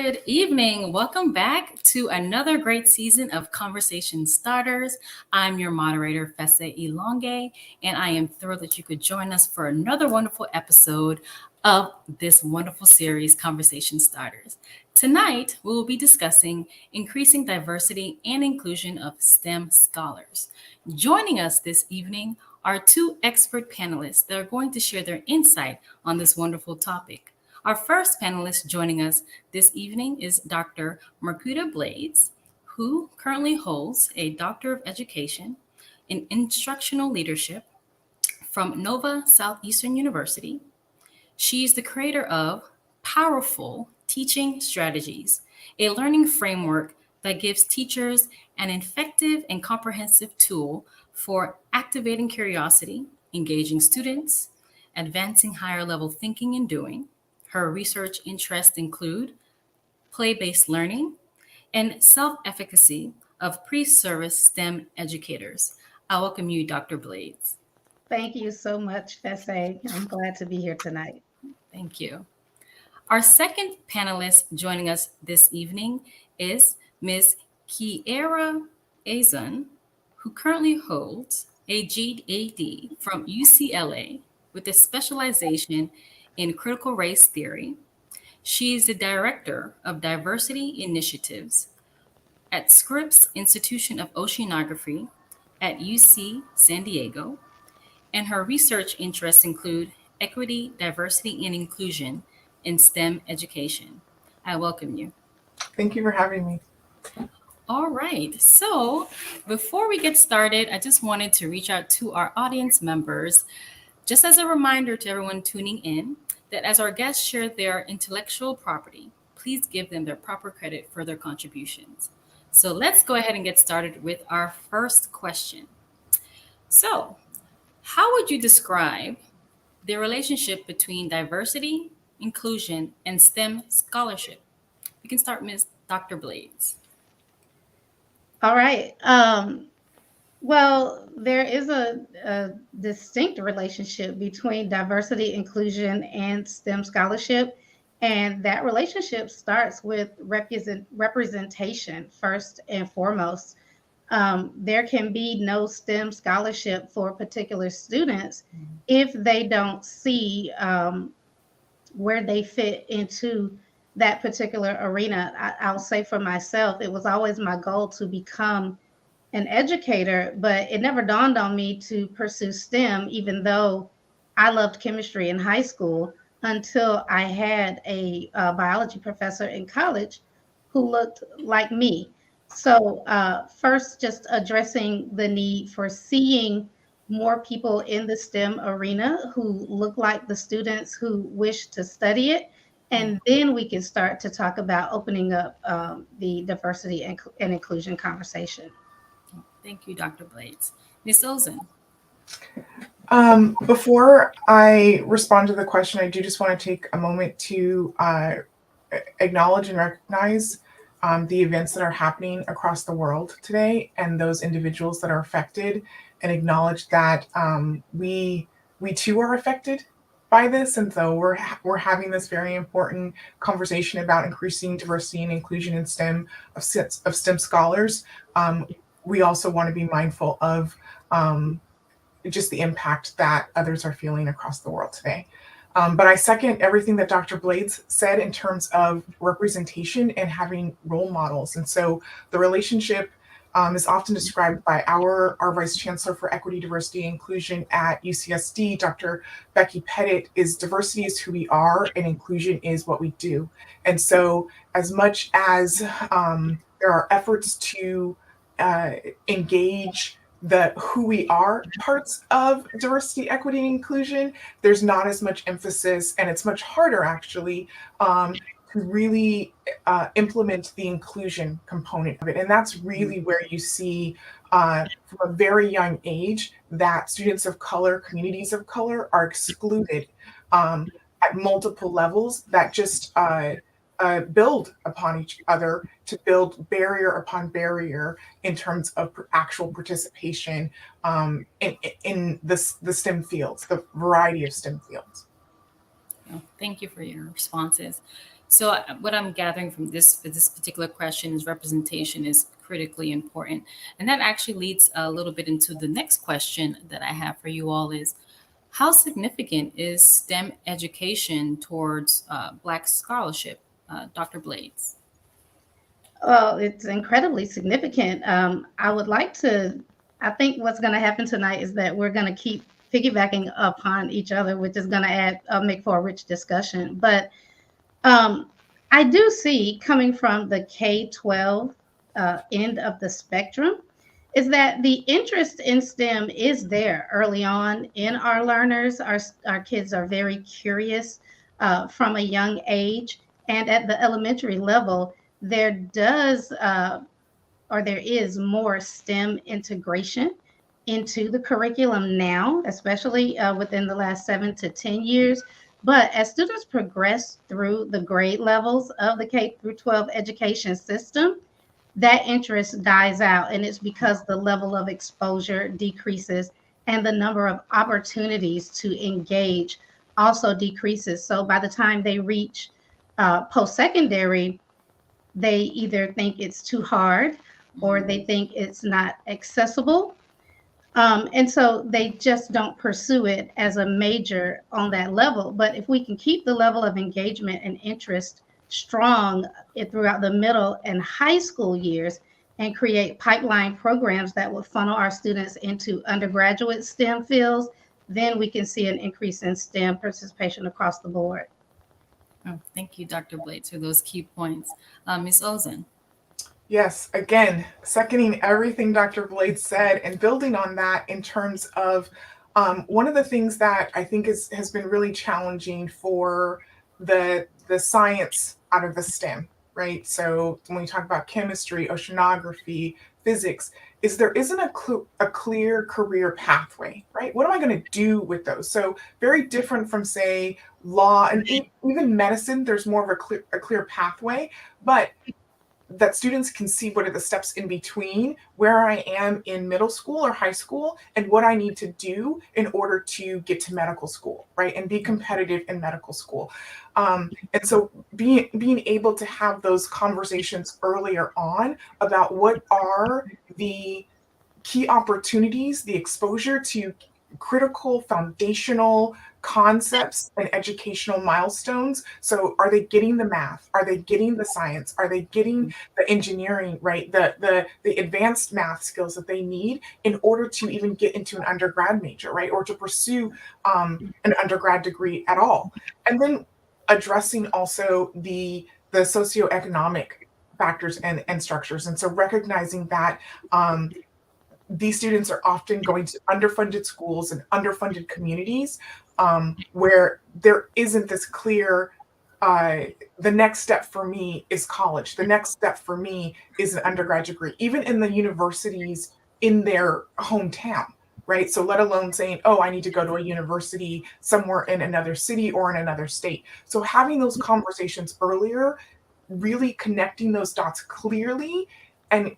Good evening. Welcome back to another great season of Conversation Starters. I'm your moderator, Fese Ilonge, and I am thrilled that you could join us for another wonderful episode of this wonderful series, Conversation Starters. Tonight, we will be discussing increasing diversity and inclusion of STEM scholars. Joining us this evening are two expert panelists that are going to share their insight on this wonderful topic. Our first panelist joining us this evening is Dr. Marquita Blades, who currently holds a Doctor of Education in Instructional Leadership from Nova Southeastern University. She is the creator of Powerful Teaching Strategies, a learning framework that gives teachers an effective and comprehensive tool for activating curiosity, engaging students, advancing higher level thinking and doing. Her research interests include play-based learning and self-efficacy of pre-service STEM educators. I welcome you, Dr. Blades. Thank you so much, Fese. I'm glad to be here tonight. Thank you. Our second panelist joining us this evening is Ms. Kiera Azun, who currently holds a GED from UCLA with a specialization in critical race theory. She is the director of diversity initiatives at Scripps Institution of Oceanography at UC San Diego, and her research interests include equity, diversity, and inclusion in STEM education. I welcome you. Thank you for having me. All right. So before we get started, I just wanted to reach out to our audience members, just as a reminder to everyone tuning in, that as our guests share their intellectual property, please give them their proper credit for their contributions. So let's go ahead and get started with our first question. So, how would you describe the relationship between diversity, inclusion, and STEM scholarship? We can start Ms. Dr. Blades. All right. Well, there is a distinct relationship between diversity, inclusion, and STEM scholarship. And that relationship starts with representation first and foremost. There can be no STEM scholarship for particular students if they don't see where they fit into that particular arena. I'll say for myself, it was always my goal to become an educator, but it never dawned on me to pursue STEM, even though I loved chemistry in high school, until I had a biology professor in college who looked like me. So, first, just addressing the need for seeing more people in the STEM arena who look like the students who wish to study it. And then we can start to talk about opening up the diversity and inclusion conversation. Thank you, Dr. Blades. Ms. Olsen. Before I respond to the question, I do just want to take a moment to acknowledge and recognize the events that are happening across the world today and those individuals that are affected, and acknowledge that we too are affected by this. And so we're having this very important conversation about increasing diversity and inclusion in STEM of STEM scholars. We also want to be mindful of just the impact that others are feeling across the world today. But I second everything that Dr. Blades said in terms of representation and having role models. And so the relationship is often described by our Vice Chancellor for Equity, Diversity, and Inclusion at UCSD, Dr. Becky Pettit, is diversity is who we are and inclusion is what we do. And so as much as there are efforts to engage the who we are parts of diversity, equity, and inclusion, there's not as much emphasis, and it's much harder actually to really implement the inclusion component of it. And that's really where you see from a very young age that students of color, communities of color are excluded at multiple levels that just build upon each other to build barrier upon barrier in terms of actual participation in the STEM fields, the variety of STEM fields. Oh, thank you for your responses. So what I'm gathering from this particular question is representation is critically important, and that actually leads a little bit into the next question that I have for you all is how significant is STEM education towards Black scholarship, Dr. Blades? Well, it's incredibly significant. I would like to, I think what's going to happen tonight is that we're going to keep piggybacking upon each other, which is going to make for a rich discussion. But um, I do see coming from the K-12 end of the spectrum is that the interest in STEM is there early on in our learners. Our kids are very curious from a young age. And at the elementary level, there does or there is more STEM integration into the curriculum now, especially within the last 7 to 10 years. But as students progress through the grade levels of the K through 12 education system, that interest dies out. And it's because the level of exposure decreases and the number of opportunities to engage also decreases. So by the time they reach post secondary, they either think it's too hard or they think it's not accessible. And so they just don't pursue it as a major on that level. But if we can keep the level of engagement and interest strong throughout the middle and high school years and create pipeline programs that will funnel our students into undergraduate STEM fields, then we can see an increase in STEM participation across the board. Oh, thank you, Dr. Blades, for those key points. Ms. Ozen. Yes, again, seconding everything Dr. Blades said and building on that in terms of one of the things that I think has been really challenging for the science out of the STEM, right? So when we talk about chemistry, oceanography, physics, is there isn't a clear career pathway, right? What am I going to do with those? So very different from, say, law and even medicine. There's more of a clear pathway, but that students can see what are the steps in between where I am in middle school or high school and what I need to do in order to get to medical school, right? And be competitive in medical school. And so being able to have those conversations earlier on about what are the key opportunities, the exposure to critical foundational concepts and educational milestones. So are they getting the math? Are they getting the science? Are they getting the engineering, right? The advanced math skills that they need in order to even get into an undergrad major, right? Or to pursue an undergrad degree at all. And then addressing also the socioeconomic factors and structures. And so recognizing that these students are often going to underfunded schools and underfunded communities where there isn't this clear, the next step for me is college. The next step for me is an undergraduate degree, even in the universities in their hometown, right? So let alone saying, oh, I need to go to a university somewhere in another city or in another state. So having those conversations earlier, really connecting those dots clearly and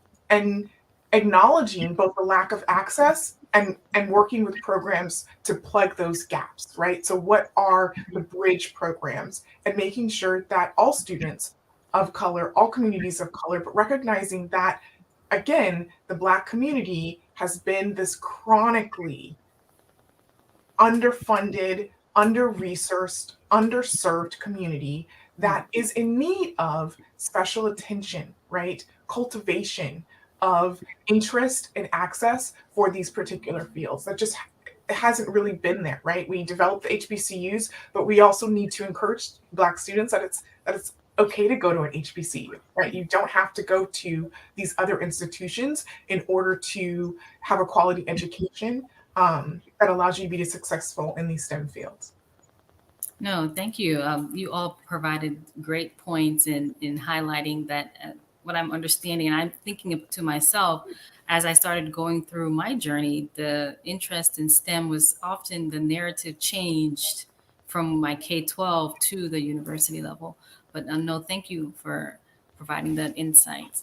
acknowledging both the lack of access and working with programs to plug those gaps, right? So what are the bridge programs and making sure that all students of color, all communities of color, but recognizing that, again, the Black community has been this chronically underfunded, under-resourced, underserved community that is in need of special attention, right? Cultivation of interest and access for these particular fields that just hasn't really been there, right? We developed the HBCUs, but we also need to encourage Black students that it's okay to go to an HBCU, right? You don't have to go to these other institutions in order to have a quality education that allows you to be successful in these STEM fields. No, thank you. You all provided great points in highlighting that what I'm understanding. And I'm thinking to myself, as I started going through my journey, the interest in STEM was often the narrative changed from my K-12 to the university level. But no, thank you for providing that insight.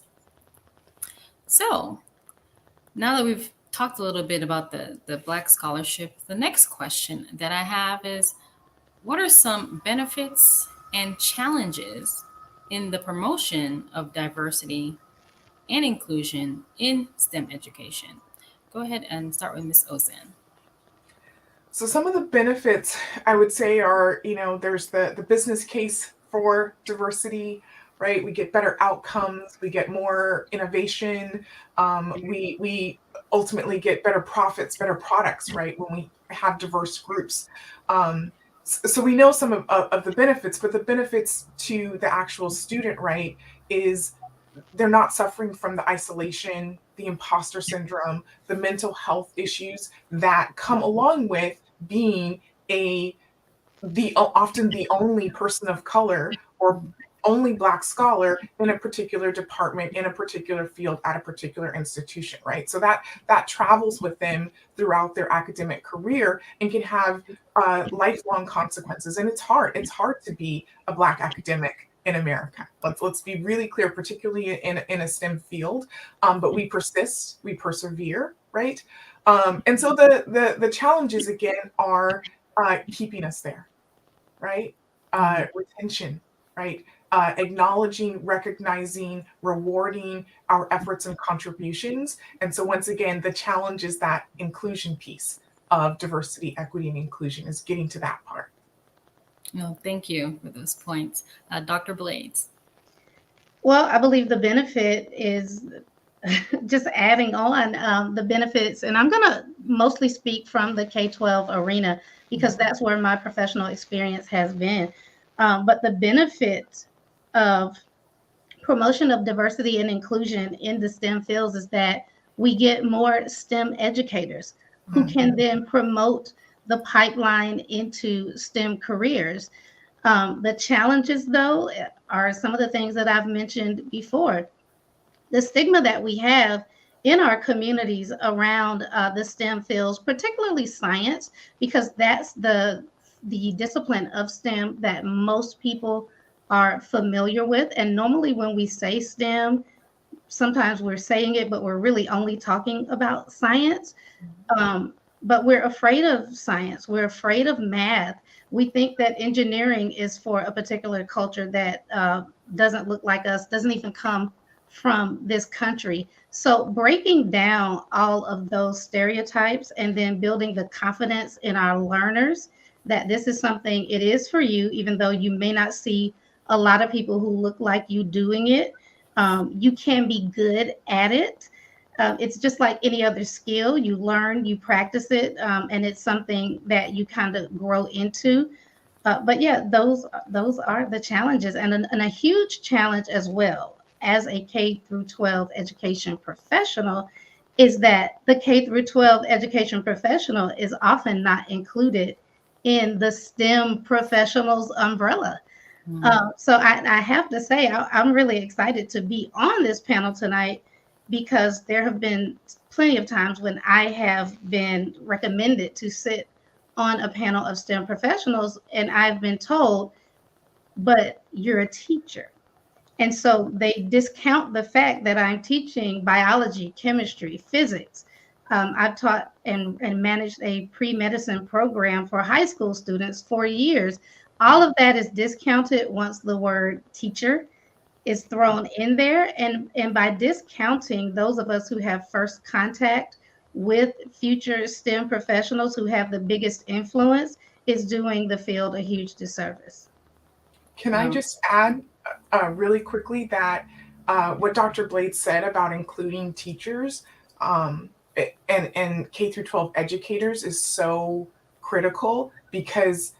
So now that we've talked a little bit about the Black scholarship, the next question that I have is, what are some benefits and challenges in the promotion of diversity and inclusion in STEM education. Go ahead and start with Ms. Ozan. So some of the benefits I would say are, there's the business case for diversity, right? We get better outcomes, we get more innovation, we ultimately get better profits, better products, right? When we have diverse groups. So we know some of the benefits, but the benefits to the actual student, right, is they're not suffering from the isolation, the imposter syndrome, the mental health issues that come along with being often the only person of color or only Black scholar in a particular department, in a particular field, at a particular institution, right? So that travels with them throughout their academic career and can have lifelong consequences. And it's hard. It's hard to be a Black academic in America. Let's be really clear, particularly in a STEM field. But we persist, we persevere, right? And so the challenges again are keeping us there, right? Retention, right? Acknowledging, recognizing, rewarding our efforts and contributions. And so once again, the challenge is that inclusion piece of diversity, equity, and inclusion is getting to that part. No, thank you for those points. Dr. Blades. Well, I believe the benefit is just adding on the benefits, and I'm going to mostly speak from the K-12 arena because that's where my professional experience has been. But the benefit of promotion of diversity and inclusion in the STEM fields is that we get more STEM educators who can then promote the pipeline into STEM careers. The challenges, though, are some of the things that I've mentioned before. The stigma that we have in our communities around the STEM fields, particularly science, because that's the discipline of STEM that most people are familiar with. And normally when we say STEM, sometimes we're saying it, but we're really only talking about science. But we're afraid of science. We're afraid of math. We think that engineering is for a particular culture that doesn't look like us, doesn't even come from this country. So breaking down all of those stereotypes and then building the confidence in our learners that this is something, it is for you, even though you may not see a lot of people who look like you doing it. You can be good at it. It's just like any other skill. You learn, you practice it, and it's something that you kind of grow into. But yeah, those are the challenges, and a huge challenge as well as a K through 12 education professional is that the K through 12 education professional is often not included in the STEM professionals umbrella. So I have to say, I'm really excited to be on this panel tonight because there have been plenty of times when I have been recommended to sit on a panel of STEM professionals and I've been told, but you're a teacher. And so they discount the fact that I'm teaching biology, chemistry, physics. I've taught and managed a pre-medicine program for high school students for years. All of that is discounted once the word teacher is thrown in there. And by discounting those of us who have first contact with future STEM professionals who have the biggest influence is doing the field a huge disservice. Can I just add really quickly that what Dr. Blades said about including teachers and K through 12 educators is so critical because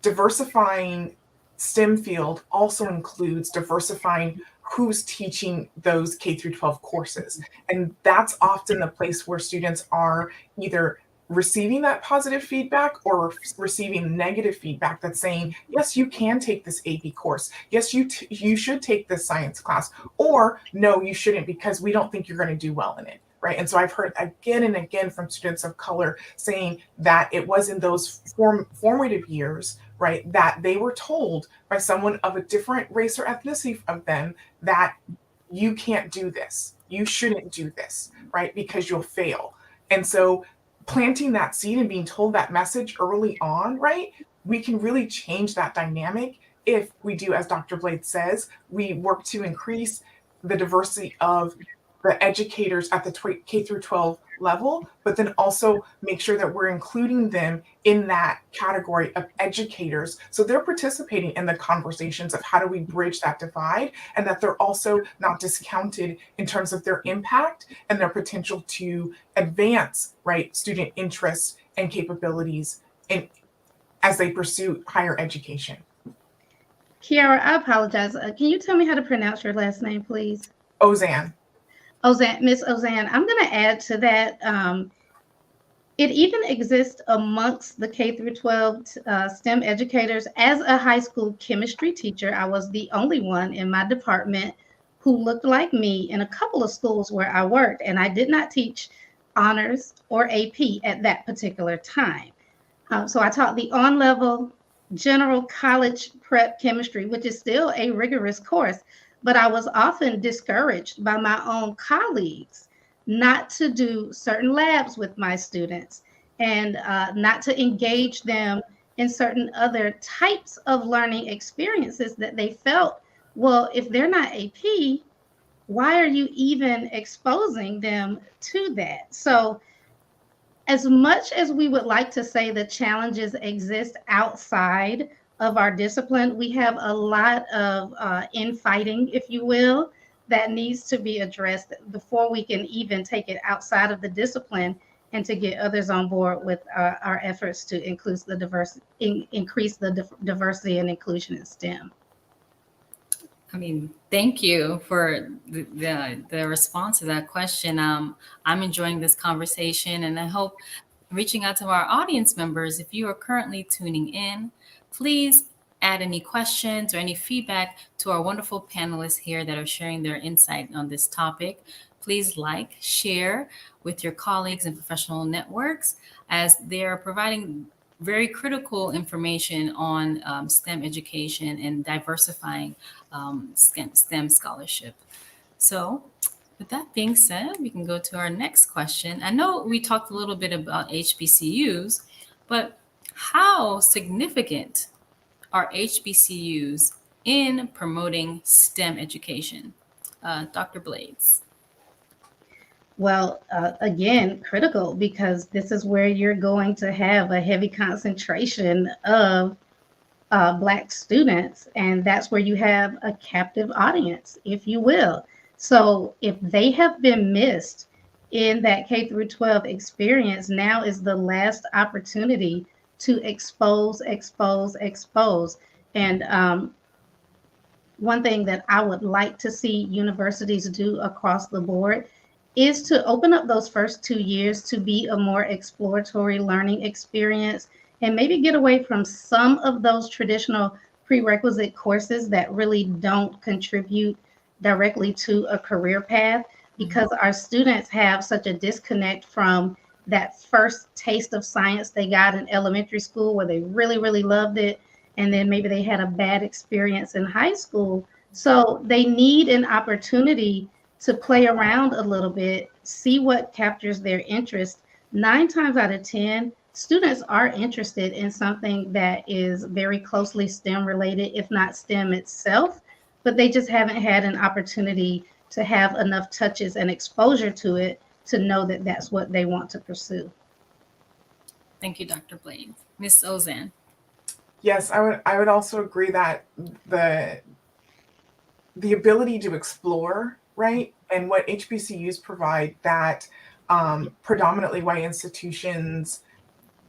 diversifying STEM field also includes diversifying who's teaching those K through 12 courses. And that's often the place where students are either receiving that positive feedback or receiving negative feedback that's saying, yes, you can take this AP course. Yes, you should take this science class. Or no, you shouldn't because we don't think you're going to do well in it. Right. And so I've heard again and again from students of color saying that it was in those formative years, right, that they were told by someone of a different race or ethnicity of them that you can't do this. You shouldn't do this, right, because you'll fail. And so planting that seed and being told that message early on, right, we can really change that dynamic if we do, as Dr. Blade says, we work to increase the diversity of the educators at the K through 12 level, but then also make sure that we're including them in that category of educators. So they're participating in the conversations of how do we bridge that divide, and that they're also not discounted in terms of their impact and their potential to advance, right, student interests and capabilities in, as they pursue higher education. Kiara, I apologize. Can you tell me how to pronounce your last name, please? Ozan. Miss Ozan, I'm going to add to that. It even exists amongst the K through 12 STEM educators. As a high school chemistry teacher, I was the only one in my department who looked like me in a couple of schools where I worked, and I did not teach honors or AP at that particular time. So I taught the on-level general college prep chemistry, which is still a rigorous course, but I was often discouraged by my own colleagues not to do certain labs with my students and not to engage them in certain other types of learning experiences that they felt, well, if they're not AP, why are you even exposing them to that? So as much as we would like to say the challenges exist outside of our discipline, we have a lot of infighting, if you will, that needs to be addressed before we can even take it outside of the discipline and to get others on board with our efforts to increase the diversity and inclusion in STEM. I mean, thank you for the response to that question. I'm enjoying this conversation, and I hope reaching out to our audience members, if you are currently tuning in, please add any questions or any feedback to our wonderful panelists here that are sharing their insight on this topic. Please like, share with your colleagues and professional networks, as they are providing very critical information on STEM education and diversifying STEM scholarship. So with that being said, we can go to our next question. I know we talked a little bit about HBCUs, but how significant are HBCUs in promoting STEM education? Dr. Blades. Well, again, critical, because this is where you're going to have a heavy concentration of Black students, and that's where you have a captive audience, if you will. So if they have been missed in that K through 12 experience, now is the last opportunity to expose. And one thing that I would like to see universities do across the board is to open up those first 2 years to be a more exploratory learning experience, and maybe get away from some of those traditional prerequisite courses that really don't contribute directly to a career path, because our students have such a disconnect from that first taste of science they got in elementary school where they really, really loved it. And then maybe they had a bad experience in high school. So they need an opportunity to play around a little bit, see what captures their interest. 9 times out of 10, students are interested in something that is very closely STEM related, if not STEM itself, but they just haven't had an opportunity to have enough touches and exposure to it to know that that's what they want to pursue. Thank you, Dr. Blades. Ms. Ozan. Yes, I would also agree that the ability to explore, right, and what HBCUs provide that predominantly white institutions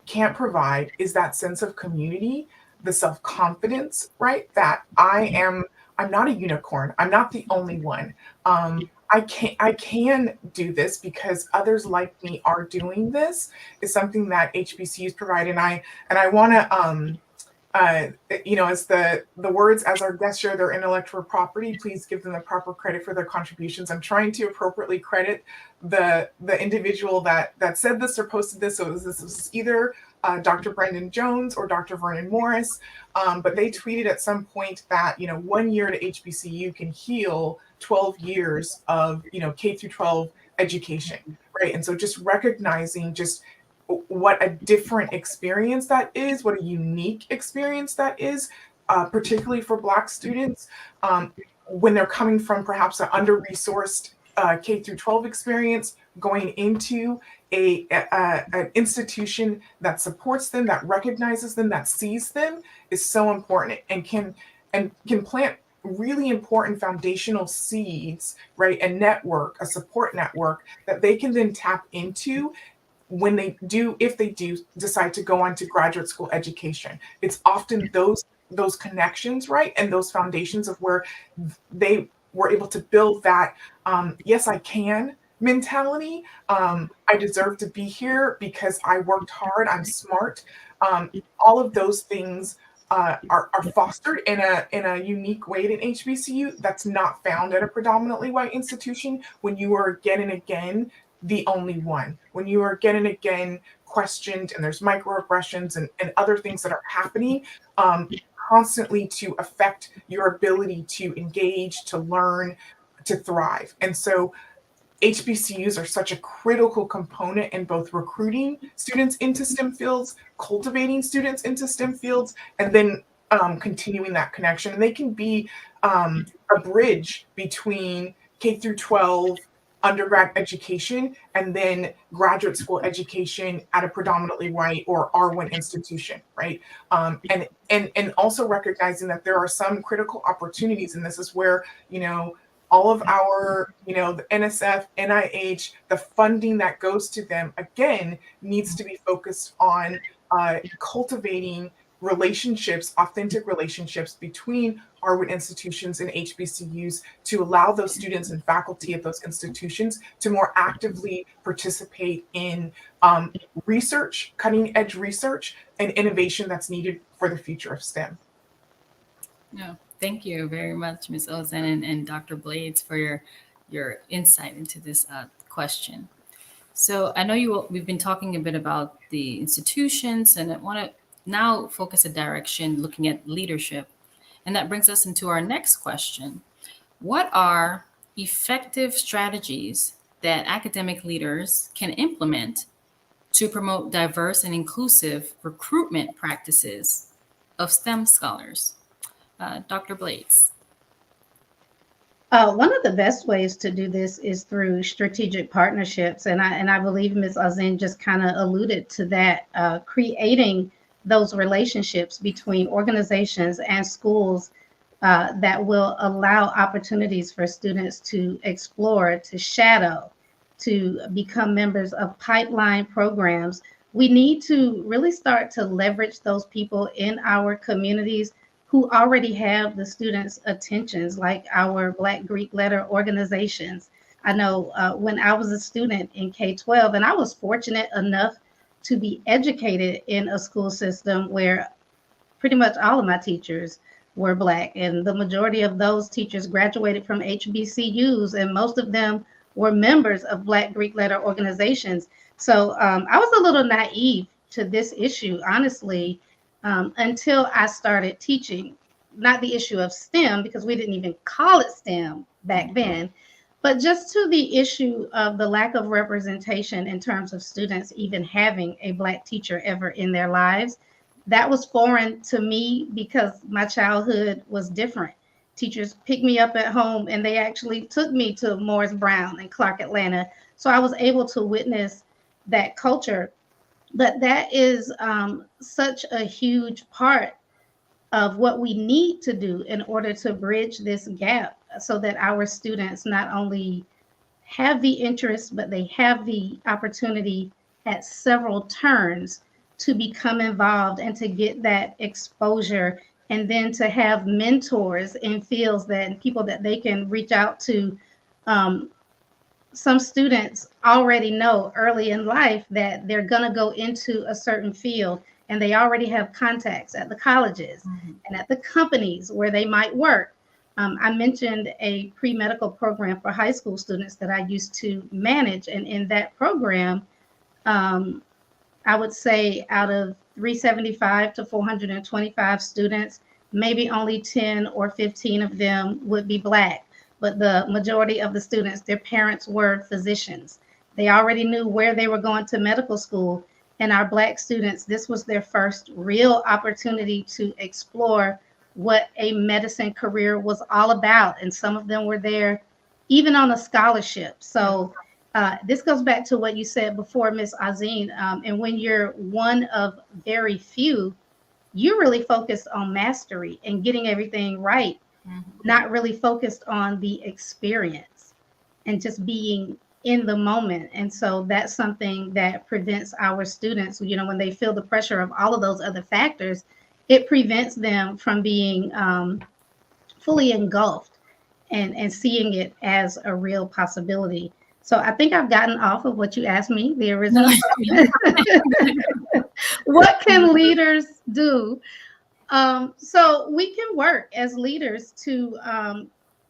can't provide is that sense of community, the self-confidence, right? That I'm not a unicorn. I'm not the only one. I can do this because others like me are doing this, is something that HBCUs provide. And I want to as the words, as our guests share their intellectual property, please give them the proper credit for their contributions. I'm trying to appropriately credit the individual that said this or posted this. So this was either Dr. Brendan Jones or Dr. Vernon Morris, but they tweeted at some point that 1 year at HBCU can heal 12 years of K through 12 education, right? And so just recognizing just what a different experience that is, what a unique experience that is, particularly for Black students, when they're coming from perhaps an under-resourced K through 12 experience, going into an institution that supports them, that recognizes them, that sees them, is so important, and can plant really important foundational seeds, right? A support network that they can then tap into when if they do decide to go on to graduate school education. It's often those connections, right, and those foundations of where they were able to build that yes, I can mentality. I deserve to be here because I worked hard, I'm smart. All of those things are fostered in a unique way at an HBCU that's not found at a predominantly white institution, when you are again and again the only one, when you are again and again questioned, and there's microaggressions and other things that are happening constantly to affect your ability to engage, to learn, to thrive. And so HBCUs are such a critical component in both recruiting students into STEM fields, cultivating students into STEM fields, and then continuing that connection. And they can be a bridge between K through 12 undergrad education and then graduate school education at a predominantly white or R1 institution, right? And also recognizing that there are some critical opportunities, and this is where, all of our, the NSF, NIH, the funding that goes to them, again, needs to be focused on cultivating relationships, authentic relationships between Harvard institutions and HBCUs, to allow those students and faculty at those institutions to more actively participate in research, cutting edge research, and innovation that's needed for the future of STEM. No, thank you very much, Ms. Ozen and Dr. Blades, for your insight into this question. So I know we've been talking a bit about the institutions, and I want to now focus a direction looking at leadership. And that brings us into our next question. What are effective strategies that academic leaders can implement to promote diverse and inclusive recruitment practices of STEM scholars? Dr. Blades. One of the best ways to do this is through strategic partnerships, and I believe Ms. Azin just kind of alluded to that, creating those relationships between organizations and schools that will allow opportunities for students to explore, to shadow, to become members of pipeline programs. We need to really start to leverage those people in our communities who already have the students' attentions, like our Black Greek letter organizations. I know when I was a student in K-12, and I was fortunate enough to be educated in a school system where pretty much all of my teachers were Black, and the majority of those teachers graduated from HBCUs, and most of them were members of Black Greek letter organizations. So I was a little naive to this issue, honestly, until I started teaching, not the issue of STEM, because we didn't even call it STEM back then, but just to the issue of the lack of representation in terms of students even having a Black teacher ever in their lives. That was foreign to me because my childhood was different. Teachers picked me up at home and they actually took me to Morris Brown and Clark Atlanta. So I was able to witness that culture. But that is such a huge part of what we need to do in order to bridge this gap so that our students not only have the interest, but they have the opportunity at several turns to become involved and to get that exposure, and then to have mentors in fields that people that they can reach out to. Some students already know early in life that they're going to go into a certain field, and they already have contacts at the colleges and at the companies where they might work. I mentioned a pre-medical program for high school students that I used to manage, and in that program, I would say out of 375 to 425 students, maybe only 10 or 15 of them would be Black. But the majority of the students, their parents were physicians. They already knew where they were going to medical school. And our Black students, this was their first real opportunity to explore what a medicine career was all about. And some of them were there even on a scholarship. So this goes back to what you said before, Miss Azine. And when you're one of very few, you're really focused on mastery and getting everything right, not really focused on the experience and just being in the moment. And so that's something that prevents our students, when they feel the pressure of all of those other factors, it prevents them from being fully engulfed and seeing it as a real possibility. So I think I've gotten off of what you asked me, the original. What can leaders do? So we can work as leaders to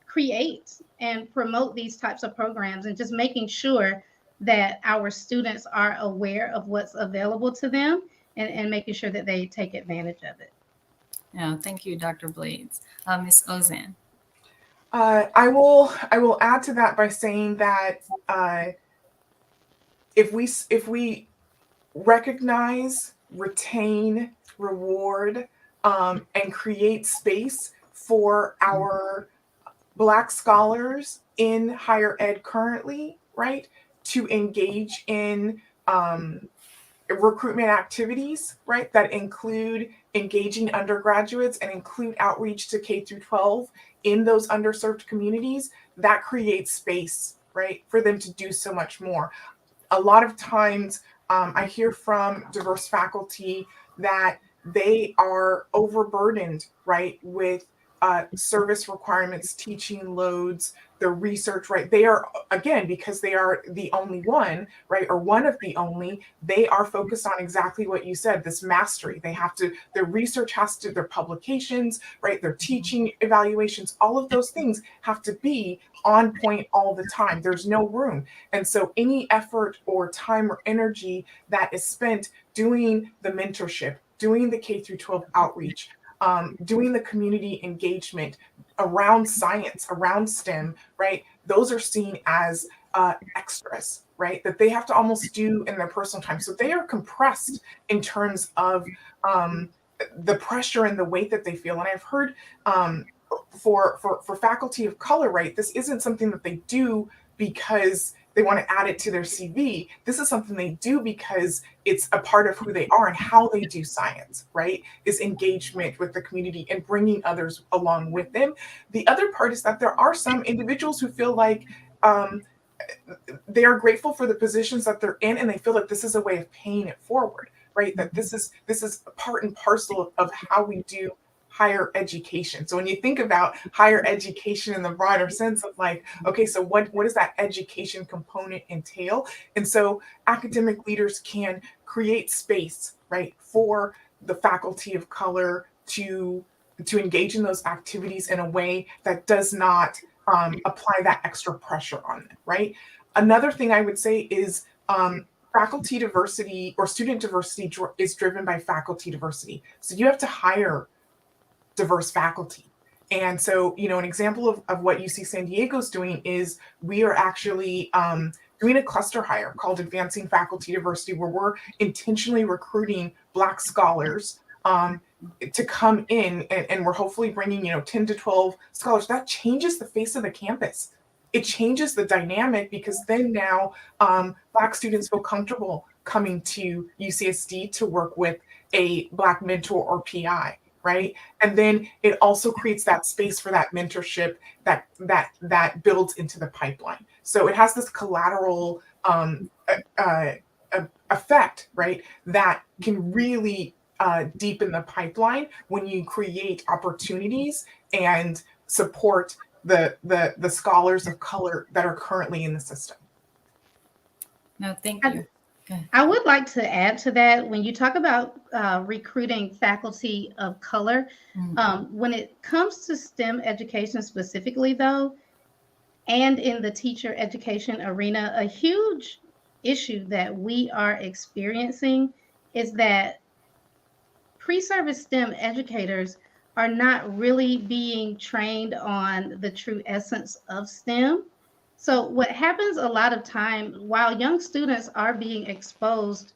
create and promote these types of programs, and just making sure that our students are aware of what's available to them, and making sure that they take advantage of it. Yeah, thank you, Dr. Blades. Ms. Ozan. I will add to that by saying that if we recognize, retain, reward, and create space for our Black scholars in higher ed currently, right, to engage in recruitment activities, right, that include engaging undergraduates and include outreach to K through 12 in those underserved communities, that creates space, right, for them to do so much more. A lot of times I hear from diverse faculty that they are overburdened, right, with service requirements, teaching loads, the research, right? They are, again, because they are the only one, right, or one of the only, they are focused on exactly what you said, this mastery. They have to, their research has to, their publications, right, their teaching evaluations, all of those things have to be on point all the time. There's no room. And so any effort or time or energy that is spent doing the mentorship, doing the K through 12 outreach, doing the community engagement around science, around STEM, right? Those are seen as extras, right? That they have to almost do in their personal time. So they are compressed in terms of the pressure and the weight that they feel. And I've heard for faculty of color, right, this isn't something that they do because they want to add it to their CV. This is something they do because it's a part of who they are and how they do science, right? Is engagement with the community and bringing others along with them. The other part is that there are some individuals who feel like they are grateful for the positions that they're in, and they feel like this is a way of paying it forward, right? That this is part and parcel of how we do higher education. So when you think about higher education in the broader sense of like, okay, so what does that education component entail? And so academic leaders can create space, right, for the faculty of color to engage in those activities in a way that does not apply that extra pressure on them, right? Another thing I would say is faculty diversity or student diversity is driven by faculty diversity. So you have to hire diverse faculty. And so, an example of what UC San Diego is doing is we are actually doing a cluster hire called Advancing Faculty Diversity, where we're intentionally recruiting Black scholars to come in, and we're hopefully bringing 10 to 12 scholars. That changes the face of the campus. It changes the dynamic, because then now Black students feel comfortable coming to UCSD to work with a Black mentor or PI, right? And then it also creates that space for that mentorship that builds into the pipeline. So it has this collateral effect, right, that can really deepen the pipeline when you create opportunities and support the scholars of color that are currently in the system. No, thank you. I would like to add to that. When you talk about recruiting faculty of color, when it comes to STEM education specifically, though, and in the teacher education arena, a huge issue that we are experiencing is that pre-service STEM educators are not really being trained on the true essence of STEM. So what happens a lot of time, while young students are being exposed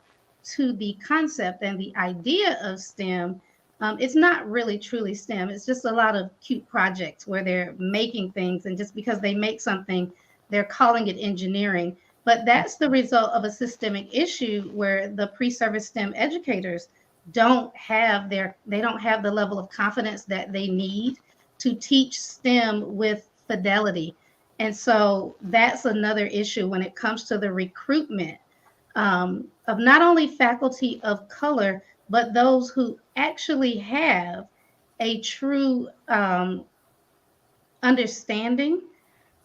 to the concept and the idea of STEM, It's not really truly STEM. It's just a lot of cute projects where they're making things, and just because they make something, they're calling it engineering. But that's the result of a systemic issue where the pre-service STEM educators they don't have the level of confidence that they need to teach STEM with fidelity. And so that's another issue when it comes to the recruitment of not only faculty of color, but those who actually have a true understanding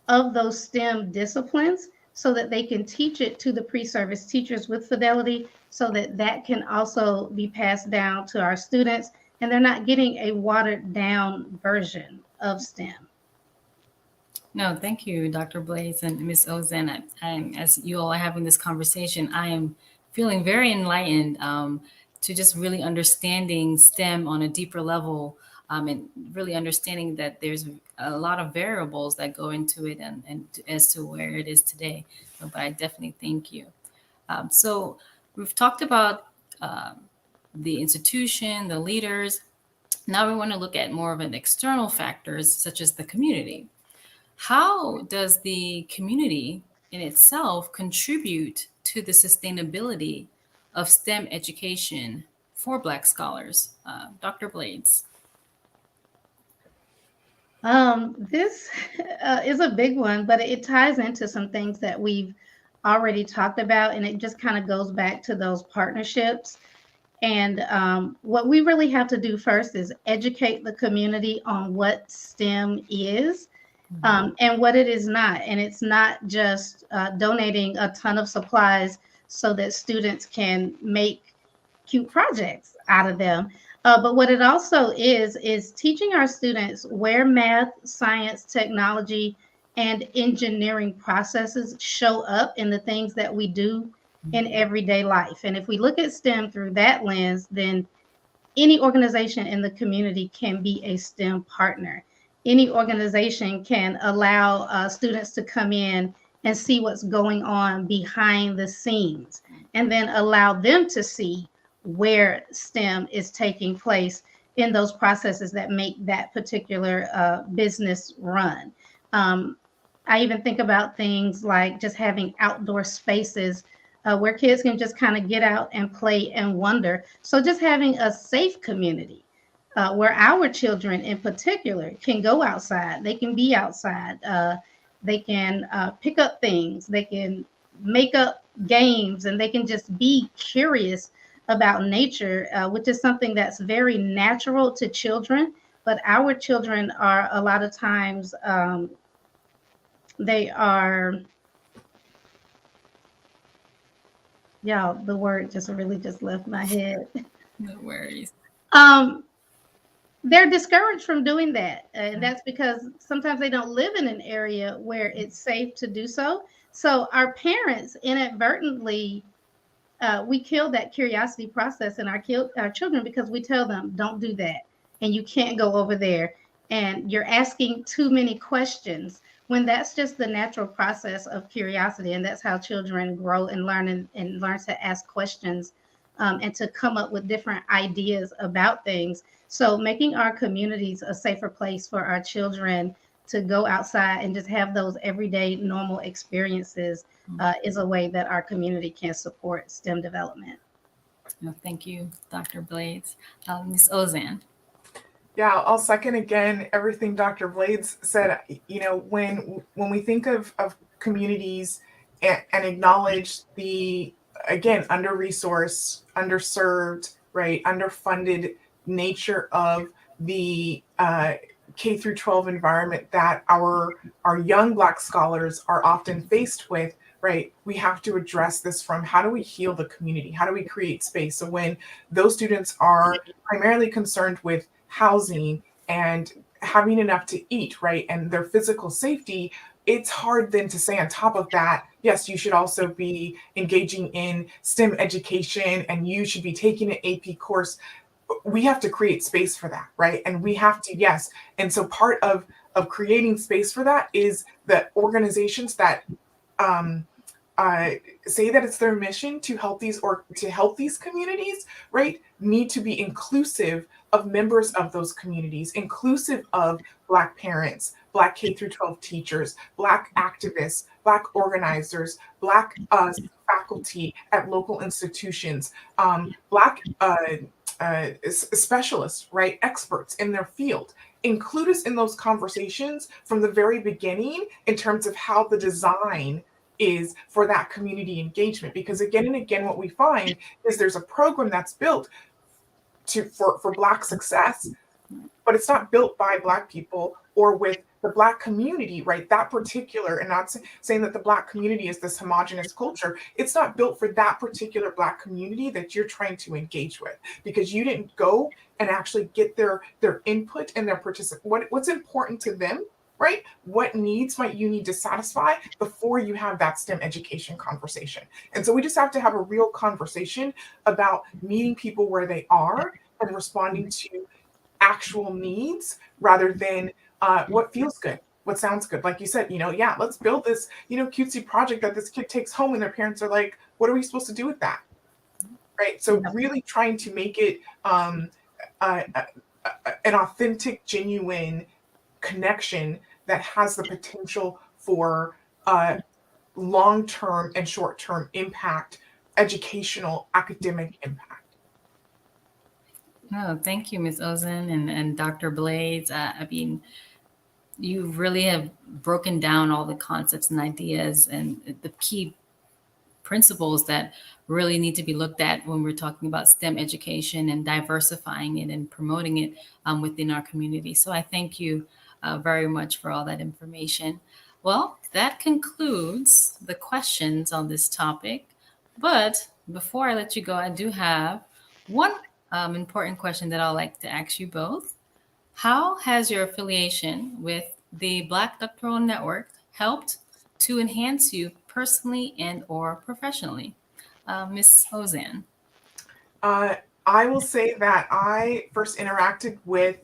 of those STEM disciplines so that they can teach it to the pre-service teachers with fidelity so that that can also be passed down to our students and they're not getting a watered down version of STEM. No, thank you, Dr. Blades and Ms. Ozan. As you all are having this conversation, I am feeling very enlightened to just really understanding STEM on a deeper level, and really understanding that there's a lot of variables that go into it and as to where it is today. But I definitely thank you. So we've talked about the institution, the leaders. Now we want to look at more of an external factors such as the community. How does the community in itself contribute to the sustainability of STEM education for Black scholars? Dr. Blades. This is a big one, but it ties into some things that we've already talked about, and it just kind of goes back to those partnerships. And what we really have to do first is educate the community on what STEM is and what it is not. And it's not just donating a ton of supplies so that students can make cute projects out of them. But what it also is teaching our students where math, science, technology, and engineering processes show up in the things that we do in everyday life. And if we look at STEM through that lens, then any organization in the community can be a STEM partner. Any organization can allow students to come in and see what's going on behind the scenes, and then allow them to see where STEM is taking place in those processes that make that particular business run. I even think about things like just having outdoor spaces where kids can just kind of get out and play and wonder. So just having a safe community where our children in particular can go outside, they can be outside, they can pick up things, they can make up games, and they can just be curious about nature, which is something that's very natural to children. But our children are a lot of times, they are, yeah, the word just really just left my head. No worries. They're discouraged from doing that. And that's because sometimes they don't live in an area where it's safe to do so. So our parents inadvertently, we kill that curiosity process in our children because we tell them, don't do that. And you can't go over there. And you're asking too many questions when that's just the natural process of curiosity. And that's how children grow and learn and learn to ask questions and to come up with different ideas about things. So making our communities a safer place for our children to go outside and just have those everyday normal experiences is a way that our community can support STEM development. No, thank you, Dr. Blades. Ms. Ozan. Yeah, I'll second again everything Dr. Blades said. You know, when we think of communities and acknowledge the, again, under-resourced, underserved, right, underfunded nature of the K through 12 environment that our young Black scholars are often faced with, right? We have to address this from how do we heal the community? How do we create space? So when those students are primarily concerned with housing and having enough to eat, right, and their physical safety, it's hard then to say on top of that, yes, you should also be engaging in STEM education and you should be taking an AP course. We have to create space for that, right? And we have to, yes. And so part of creating space for that is the organizations that say that it's their mission to help these communities, right, need to be inclusive of members of those communities, inclusive of Black parents, Black K through 12 teachers, Black activists, Black organizers, Black faculty at local institutions, Black specialists, right, experts in their field. Include us in those conversations from the very beginning in terms of how the design is for that community engagement. Because again and again, what we find is there's a program that's built for Black success, but it's not built by Black people or with the Black community, right? That particular, and not saying that the Black community is this homogenous culture. It's not built for that particular Black community that you're trying to engage with, because you didn't go and actually get their input and their what's important to them, right? What needs might you need to satisfy before you have that STEM education conversation. And so we just have to have a real conversation about meeting people where they are and responding to actual needs rather than what feels good, what sounds good. Like you said, yeah, let's build this, cutesy project that this kid takes home and their parents are like, what are we supposed to do with that? Right. So really trying to make it an authentic, genuine connection that has the potential for long-term and short-term impact, educational, academic impact. No, thank you, Ms. Ozen and Dr. Blades. I mean, you really have broken down all the concepts and ideas and the key principles that really need to be looked at when we're talking about STEM education and diversifying it and promoting it within our community. So I thank you very much for all that information. Well, that concludes the questions on this topic. But before I let you go, I do have one important question that I'd like to ask you both. How has your affiliation with the Black Doctoral Network helped to enhance you personally and or professionally? Ms. Ozan. I will say that I first interacted with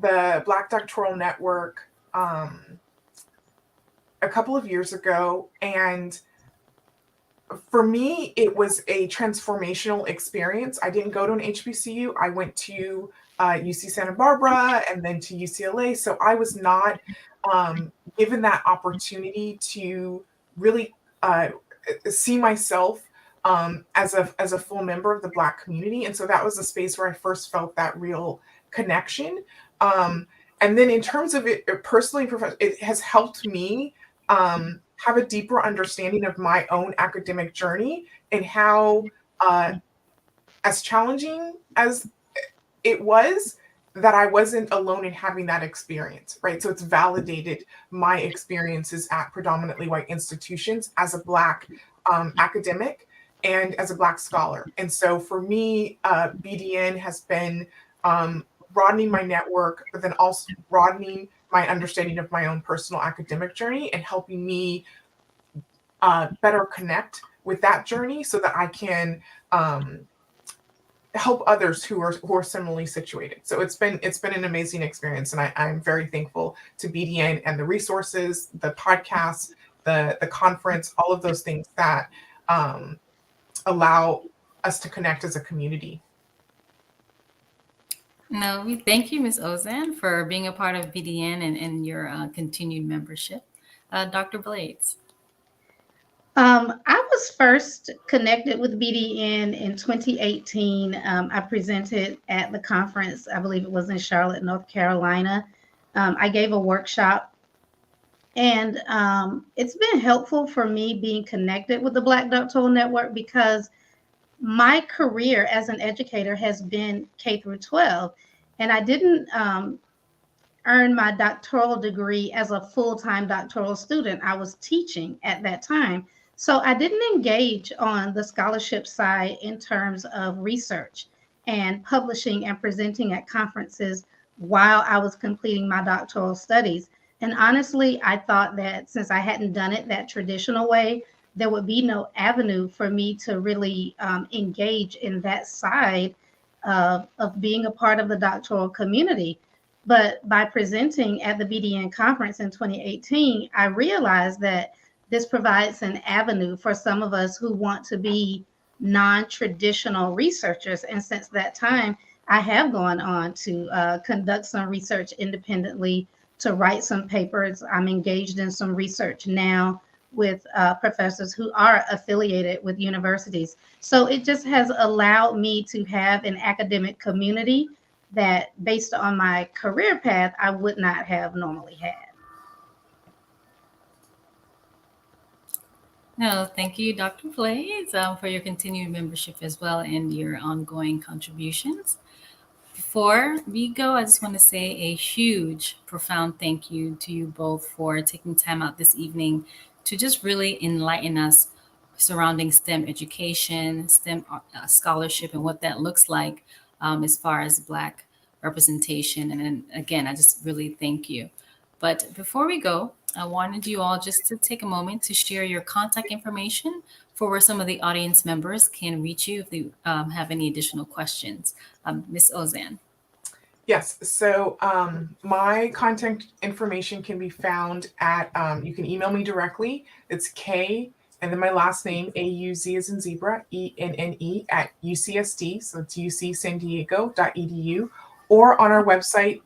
the Black Doctoral Network a couple of years ago, and for me, it was a transformational experience. I didn't go to an HBCU. I went to UC Santa Barbara and then to UCLA. So I was not given that opportunity to really see myself as a full member of the Black community. And so that was a space where I first felt that real connection. And then in terms of it personally, it has helped me have a deeper understanding of my own academic journey and how, as challenging as it was, that I wasn't alone in having that experience, right? So it's validated my experiences at predominantly white institutions as a Black academic and as a Black scholar. And so for me, BDN has been broadening my network, but then also broadening my understanding of my own personal academic journey and helping me better connect with that journey so that I can help others who are similarly situated. So it's been an amazing experience, and I'm very thankful to BDN and the resources, the podcasts, the conference, all of those things that allow us to connect as a community. No, we thank you, Ms. Ozan, for being a part of BDN and your continued membership. Dr. Blades. I was first connected with BDN in 2018. I presented at the conference, I believe it was in Charlotte, North Carolina. I gave a workshop, and it's been helpful for me being connected with the Black Doctoral Network because my career as an educator has been K through 12, and I didn't earn my doctoral degree as a full-time doctoral student. I was teaching at that time. So I didn't engage on the scholarship side in terms of research and publishing and presenting at conferences while I was completing my doctoral studies. And honestly, I thought that since I hadn't done it that traditional way, there would be no avenue for me to really engage in that side of being a part of the doctoral community. But by presenting at the BDN conference in 2018, I realized that this provides an avenue for some of us who want to be non-traditional researchers. And since that time, I have gone on to conduct some research independently, to write some papers. I'm engaged in some research now with professors who are affiliated with universities. So it just has allowed me to have an academic community that, based on my career path, I would not have normally had. No, thank you, Dr. Blades, for your continued membership as well and your ongoing contributions. Before we go, I just want to say a huge, profound thank you to you both for taking time out this evening to just really enlighten us surrounding STEM education, STEM scholarship, and what that looks like as far as Black representation. And then again, I just really thank you. But before we go, I wanted you all just to take a moment to share your contact information for where some of the audience members can reach you if they have any additional questions. Ms. Ozan. Yes. So my contact information can be found at, you can email me directly. It's K and then my last name, AUZ as in zebra, ENNE at UCSD. So it's ucsandiego.edu, or on our website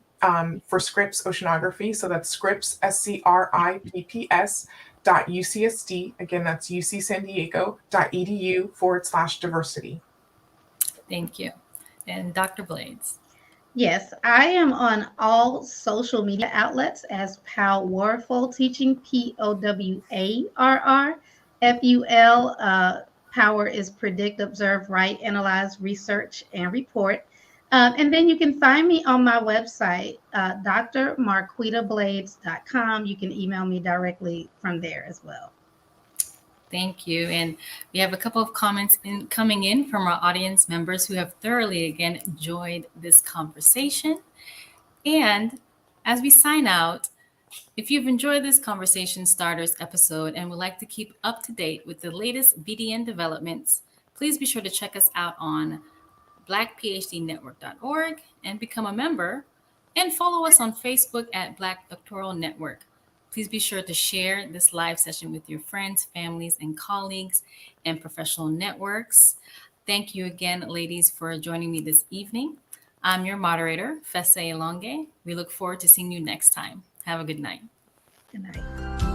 for Scripps Oceanography. So that's Scripps, SCRIPPS.UCSD. Again, that's ucsandiego.edu/diversity. Thank you. And Dr. Blades. Yes, I am on all social media outlets as Powerful Teaching, POWARRFUL. Power is predict, observe, write, analyze, research, and report. And then you can find me on my website, drmarquitablades.com. You can email me directly from there as well. Thank you. And we have a couple of comments coming in from our audience members who have thoroughly, again, enjoyed this conversation. And as we sign out, if you've enjoyed this Conversation Starters episode and would like to keep up to date with the latest BDN developments, please be sure to check us out on blackphdnetwork.org and become a member, and follow us on Facebook at Black Doctoral Network. Please be sure to share this live session with your friends, families, and colleagues and professional networks. Thank you again, ladies, for joining me this evening. I'm your moderator, Fesse Elonge. We look forward to seeing you next time. Have a good night. Good night.